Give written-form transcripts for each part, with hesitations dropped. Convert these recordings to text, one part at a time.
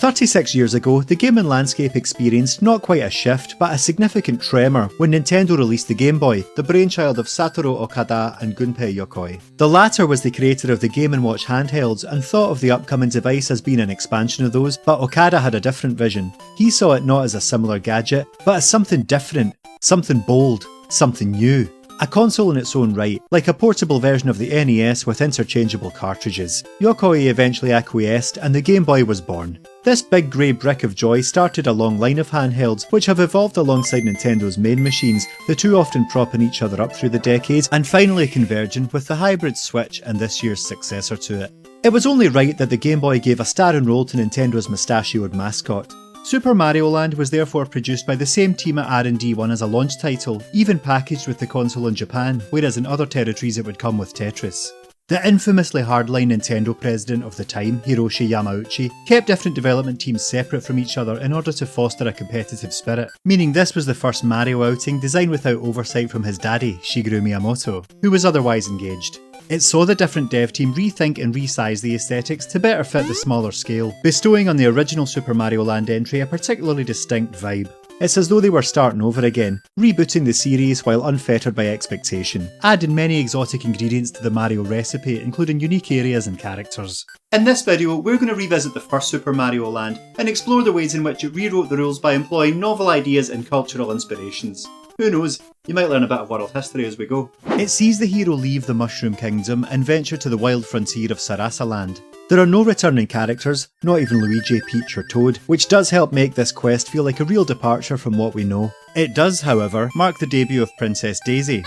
36 years ago, the gaming landscape experienced not quite a shift, but a significant tremor when Nintendo released the Game Boy, the brainchild of Satoru Okada and Gunpei Yokoi. The latter was the creator of the Game & Watch handhelds and thought of the upcoming device as being an expansion of those, but Okada had a different vision. He saw it not as a similar gadget, but as something different, something bold, something new. A console in its own right, like a portable version of the NES with interchangeable cartridges. Yokoi eventually acquiesced and the Game Boy was born. This big grey brick of joy started a long line of handhelds which have evolved alongside Nintendo's main machines, the two often propping each other up through the decades and finally converging with the hybrid Switch and this year's successor to it. It was only right that the Game Boy gave a starring role to Nintendo's mustachioed mascot. Super Mario Land was therefore produced by the same team at R&D1 as a launch title, even packaged with the console in Japan, whereas in other territories it would come with Tetris. The infamously hardline Nintendo president of the time, Hiroshi Yamauchi, kept different development teams separate from each other in order to foster a competitive spirit, meaning this was the first Mario outing designed without oversight from his daddy, Shigeru Miyamoto, who was otherwise engaged. It saw the different dev team rethink and resize the aesthetics to better fit the smaller scale, bestowing on the original Super Mario Land entry a particularly distinct vibe. It's as though they were starting over again, rebooting the series while unfettered by expectation, adding many exotic ingredients to the Mario recipe, including unique areas and characters. In this video, we're going to revisit the first Super Mario Land and explore the ways in which it rewrote the rules by employing novel ideas and cultural inspirations. Who knows, you might learn a bit of world history as we go. It sees the hero leave the Mushroom Kingdom and venture to the wild frontier of Sarasa Land. There are no returning characters, not even Luigi, Peach or Toad, which does help make this quest feel like a real departure from what we know. It does, however, mark the debut of Princess Daisy,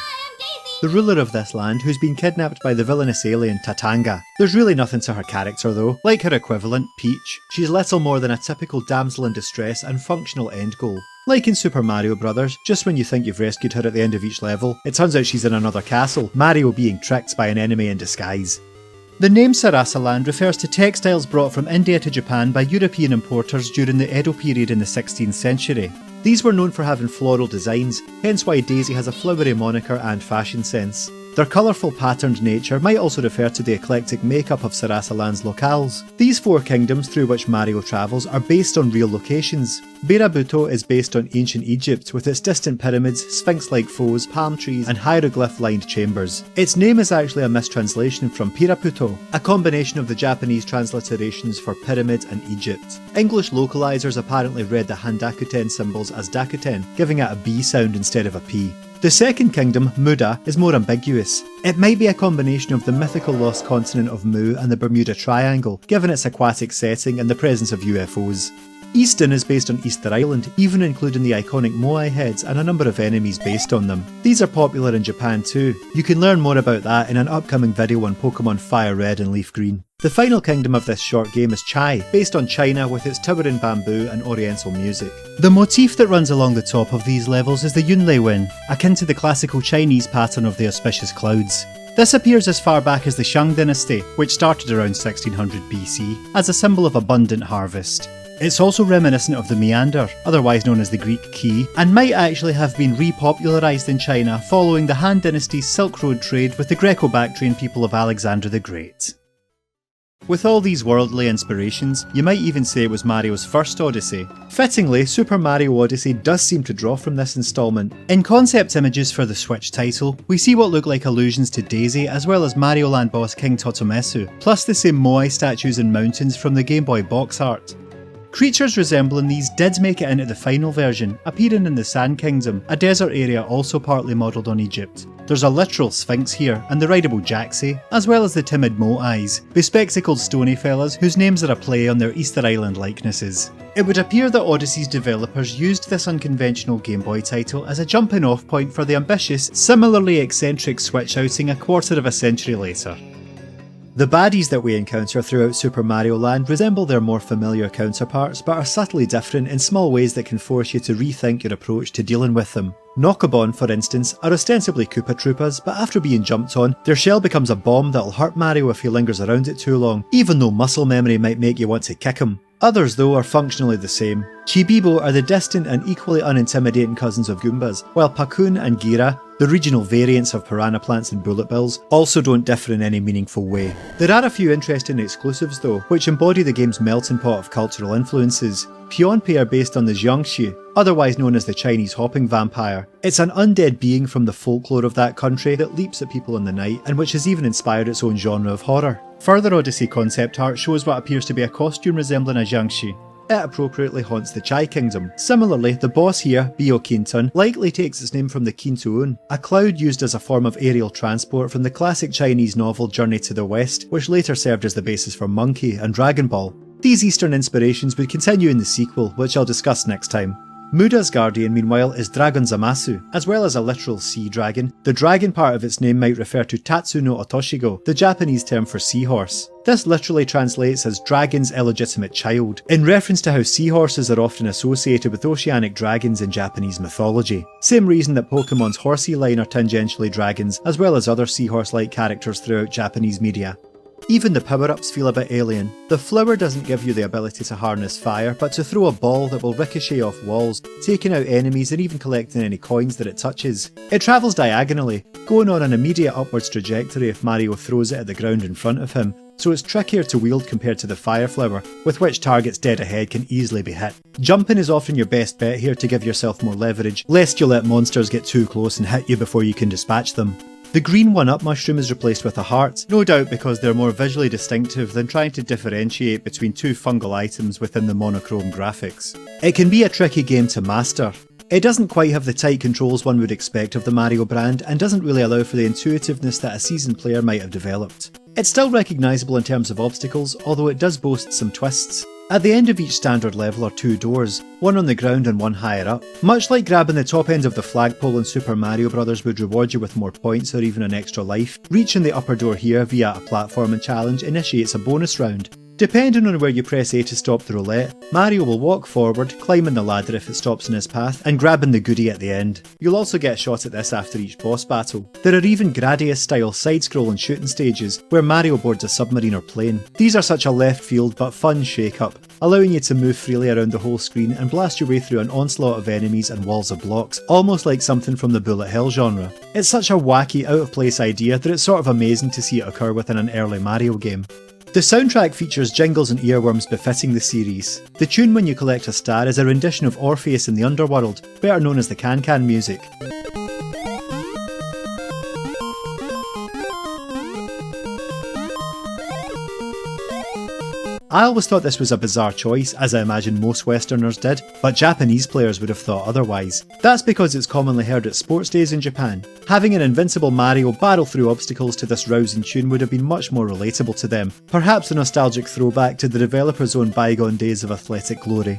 the ruler of this land who's been kidnapped by the villainous alien Tatanga. There's really nothing to her character though. Like her equivalent, Peach, she's little more than a typical damsel in distress and functional end goal. Like in Super Mario Bros., just when you think you've rescued her at the end of each level, it turns out she's in another castle, Mario being tricked by an enemy in disguise. The name Sarasa Land refers to textiles brought from India to Japan by European importers during the Edo period in the 16th century. These were known for having floral designs, hence why Daisy has a flowery moniker and fashion sense. Their colourful patterned nature might also refer to the eclectic makeup of Sarasa Land's locales. These four kingdoms through which Mario travels are based on real locations. Birabuto is based on ancient Egypt with its distant pyramids, sphinx-like foes, palm trees and hieroglyph-lined chambers. Its name is actually a mistranslation from Piraputo, a combination of the Japanese transliterations for pyramid and Egypt. English localisers apparently read the Handakuten symbols as Dakuten, giving it a B sound instead of a P. The second kingdom, Muda, is more ambiguous. It might be a combination of the mythical lost continent of Mu and the Bermuda Triangle, given its aquatic setting and the presence of UFOs. Easton is based on Easter Island, even including the iconic Moai heads and a number of enemies based on them. These are popular in Japan too. You can learn more about that in an upcoming video on Pokemon Fire Red and Leaf Green. The final kingdom of this short game is Chai, based on China with its towering bamboo and oriental music. The motif that runs along the top of these levels is the Yunlei Wind, akin to the classical Chinese pattern of the auspicious clouds. This appears as far back as the Zhang dynasty, which started around 1600 BC, as a symbol of abundant harvest. It's also reminiscent of the meander, otherwise known as the Greek quay, and might actually have been repopularised in China following the Han Dynasty's Silk Road trade with the Greco-Bactrian people of Alexander the Great. With all these worldly inspirations, you might even say it was Mario's first Odyssey. Fittingly, Super Mario Odyssey does seem to draw from this instalment. In concept images for the Switch title, we see what look like allusions to Daisy as well as Mario Land boss King Totomesu, plus the same Moai statues and mountains from the Game Boy box art. Creatures resembling these did make it into the final version, appearing in the Sand Kingdom, a desert area also partly modelled on Egypt. There's a literal sphinx here, and the rideable Jaxi, as well as the timid Moais, bespectacled stony fellas whose names are a play on their Easter Island likenesses. It would appear that Odyssey's developers used this unconventional Game Boy title as a jumping off point for the ambitious, similarly eccentric Switch outing a quarter of a century later. The baddies that we encounter throughout Super Mario Land resemble their more familiar counterparts but are subtly different in small ways that can force you to rethink your approach to dealing with them. Knockabon, for instance, are ostensibly Koopa Troopas, but after being jumped on, their shell becomes a bomb that'll hurt Mario if he lingers around it too long, even though muscle memory might make you want to kick him. Others though are functionally the same. Chibibo are the distant and equally unintimidating cousins of Goombas, while Pakun and Gira, the regional variants of piranha plants and bullet bills, also don't differ in any meaningful way. There are a few interesting exclusives though, which embody the game's melting pot of cultural influences. Pionpei are based on the Jiangxi, otherwise known as the Chinese hopping vampire. It's an undead being from the folklore of that country that leaps at people in the night, and which has even inspired its own genre of horror. Further Odyssey concept art shows what appears to be a costume resembling a Jiangxi. It appropriately haunts the Chai Kingdom. Similarly, the boss here, Bio Quinton, likely takes its name from the Quintuun, a cloud used as a form of aerial transport from the classic Chinese novel Journey to the West, which later served as the basis for Monkey and Dragon Ball. These Eastern inspirations would continue in the sequel, which I'll discuss next time. Muda's guardian, meanwhile, is Dragon Zamasu. As well as a literal sea dragon, the dragon part of its name might refer to Tatsu no Otoshigo, the Japanese term for seahorse. This literally translates as dragon's illegitimate child, in reference to how seahorses are often associated with oceanic dragons in Japanese mythology. Same reason that Pokemon's horsey line are tangentially dragons, as well as other seahorse-like characters throughout Japanese media. Even the power-ups feel a bit alien. The flower doesn't give you the ability to harness fire, but to throw a ball that will ricochet off walls, taking out enemies and even collecting any coins that it touches. It travels diagonally, going on an immediate upwards trajectory if Mario throws it at the ground in front of him, so it's trickier to wield compared to the fire flower, with which targets dead ahead can easily be hit. Jumping is often your best bet here to give yourself more leverage, lest you let monsters get too close and hit you before you can dispatch them. The green 1-up mushroom is replaced with a heart, no doubt because they're more visually distinctive than trying to differentiate between two fungal items within the monochrome graphics. It can be a tricky game to master. It doesn't quite have the tight controls one would expect of the Mario brand, and doesn't really allow for the intuitiveness that a seasoned player might have developed. It's still recognisable in terms of obstacles, although it does boast some twists. At the end of each standard level are two doors, one on the ground and one higher up. Much like grabbing the top end of the flagpole in Super Mario Bros. Would reward you with more points or even an extra life, reaching the upper door here via a platforming challenge initiates a bonus round. Depending on where you press A to stop the roulette, Mario will walk forward, climbing the ladder if it stops in his path, and grabbing the goodie at the end. You'll also get a shot at this after each boss battle. There are even Gradius-style side-scrolling shooting stages, where Mario boards a submarine or plane. These are such a left-field but fun shake-up, allowing you to move freely around the whole screen and blast your way through an onslaught of enemies and walls of blocks, almost like something from the bullet hell genre. It's such a wacky, out-of-place idea that it's sort of amazing to see it occur within an early Mario game. The soundtrack features jingles and earworms befitting the series. The tune When You Collect a Star is a rendition of Orpheus in the Underworld, better known as the Can-Can music. I always thought this was a bizarre choice, as I imagine most Westerners did, but Japanese players would have thought otherwise. That's because it's commonly heard at sports days in Japan. Having an invincible Mario barrel through obstacles to this rousing tune would have been much more relatable to them, perhaps a nostalgic throwback to the developer's own bygone days of athletic glory.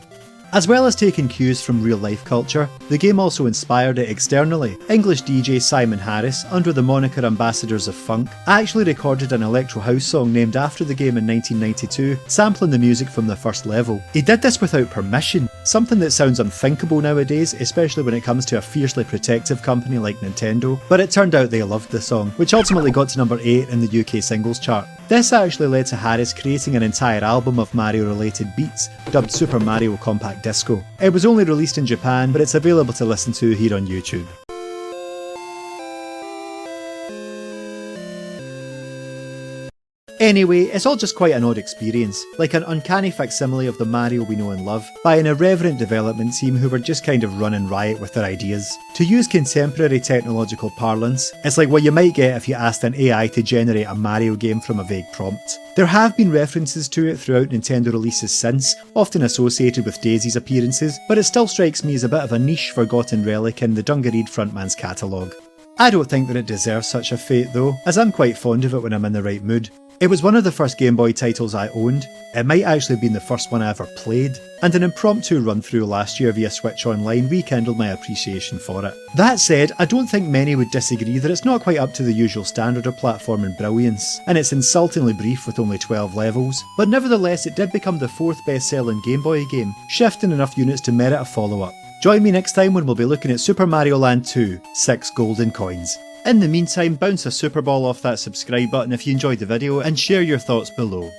As well as taking cues from real-life culture, the game also inspired it externally. English DJ Simon Harris, under the moniker Ambassadors of Funk, actually recorded an electro house song named after the game in 1992, sampling the music from the first level. He did this without permission, something that sounds unthinkable nowadays, especially when it comes to a fiercely protective company like Nintendo, but it turned out they loved the song, which ultimately got to number 8 in the UK singles chart. This actually led to Harris creating an entire album of Mario-related beats, dubbed Super Mario Compact Disco. It was only released in Japan, but it's available to listen to here on YouTube. Anyway, it's all just quite an odd experience, like an uncanny facsimile of the Mario we know and love, by an irreverent development team who were just kind of running riot with their ideas. To use contemporary technological parlance, it's like what you might get if you asked an AI to generate a Mario game from a vague prompt. There have been references to it throughout Nintendo releases since, often associated with Daisy's appearances, but it still strikes me as a bit of a niche forgotten relic in the Dungareed frontman's catalogue. I don't think that it deserves such a fate though, as I'm quite fond of it when I'm in the right mood. It was one of the first Game Boy titles I owned, it might actually have been the first one I ever played, and an impromptu run through last year via Switch Online rekindled my appreciation for it. That said, I don't think many would disagree that it's not quite up to the usual standard of platforming brilliance, and it's insultingly brief with only 12 levels, but nevertheless it did become the 4th best-selling Game Boy game, shifting enough units to merit a follow-up. Join me next time when we'll be looking at Super Mario Land 2, 6 golden coins. In the meantime, bounce a Super Ball off that subscribe button if you enjoyed the video and share your thoughts below.